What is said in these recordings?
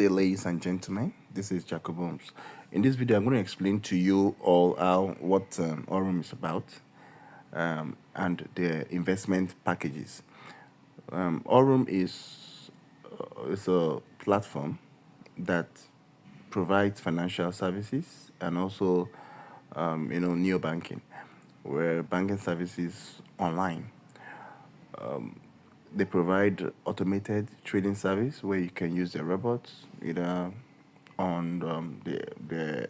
Hey, ladies and gentlemen, this is Jacob Holmes. In this video, I'm going to explain to you all what AURUM is about and the investment packages. AURUM is a platform that provides financial services and also neo banking, where banking services online. They provide automated trading service where you can use the robots either on the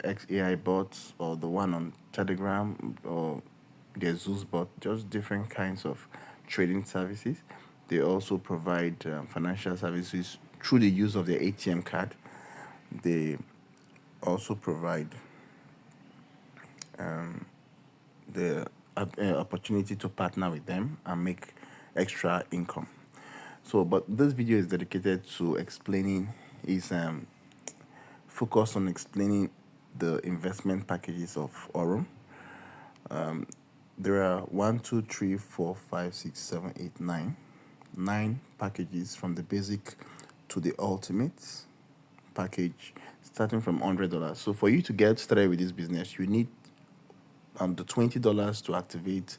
XAI bots or the one on Telegram or the Zeus bot, just different kinds of trading services. They also provide financial services through the use of the ATM card. They also provide the opportunity to partner with them and make extra income. So, but this video is dedicated to explaining is focused on explaining the investment packages of AURUM. There are 1, 2, 3, 4, 5, 6, 7, 8, 9 packages from the basic to the ultimate package, starting from $100. So for you to get started with this business, you need the $20 to activate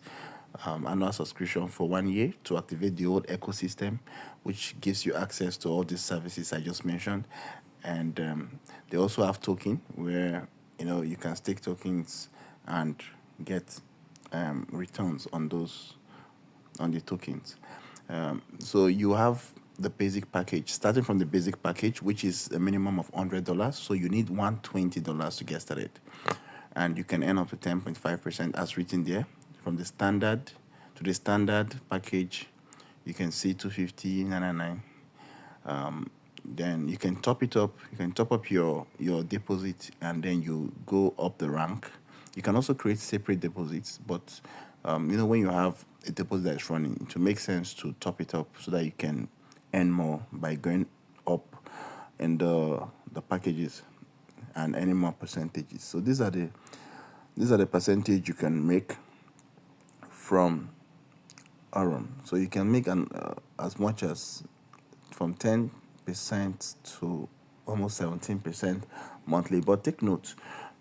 annual subscription for 1 year to activate the old ecosystem, which gives you access to all these services I just mentioned. And they also have token where you can stake tokens and get returns on the tokens. So you have the basic package, starting from the basic package, which is a minimum of $100. So you need $120 to get started, and you can earn up to 10.5% as written there. From the standard to the standard package, you can see 250, 999. Then you can top it up. You can top up your deposit, and then you go up the rank. You can also create separate deposits, but when you have a deposit that's running, it will make sense to top it up so that you can earn more by going up in the packages and earning more percentages. So these are the percentage you can make from AURUM. So you can make as much as from 10% to almost 17% monthly. But take note,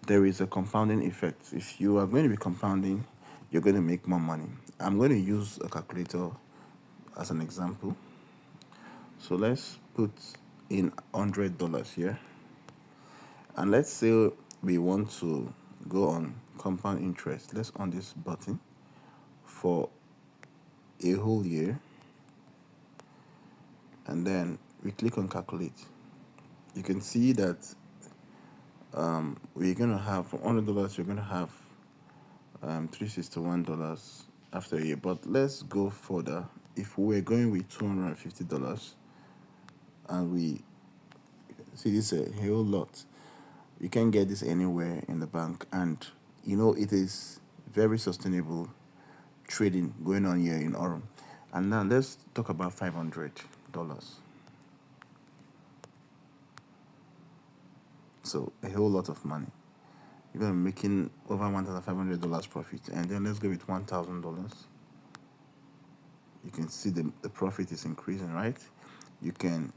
there is a compounding effect. If you are going to be compounding, you're going to make more money. I'm going to use a calculator as an example. So let's put in $100 here, and let's say we want to go on compound interest. Let's on this button for a whole year, and then we click on calculate. You can see that we're gonna have for $100 you're gonna have $361 after a year. But let's go further. If we're going with $250 and we see this a whole lot, you can get this anywhere in the bank, and it is very sustainable trading going on here in AURUM. And now let's talk about $500. So a whole lot of money. You're gonna be making over $1,500 profit, and then let's go with $1,000. You can see the profit is increasing, right? You can,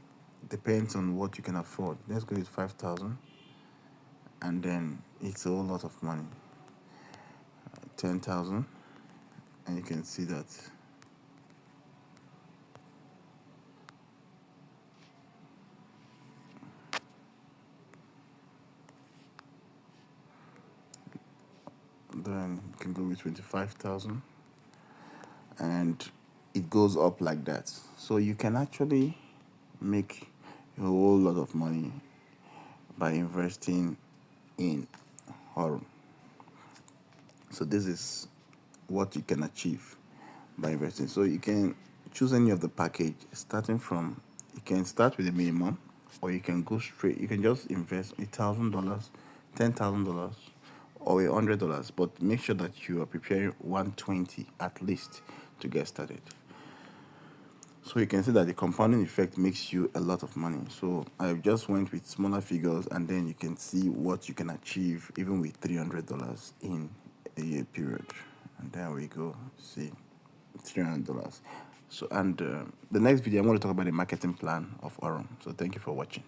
depends on what you can afford. Let's go with 5,000, and then it's a whole lot of money. 10,000, and you can see that then you can go with 25,000, and it goes up like that. So you can actually make a whole lot of money by investing in AURUM. So this is what you can achieve by investing. So you can choose any of the package, starting from, you can start with a minimum, or you can go straight. You can just invest $1,000, $10,000, or $100. But make sure that you are preparing 120 at least to get started. So you can see that the compounding effect makes you a lot of money. So I just went with smaller figures, and then you can see what you can achieve even with $300 in a year period. And there we go, see, $300. So, and the next video I'm going to talk about the marketing plan of AURUM. So thank you for watching.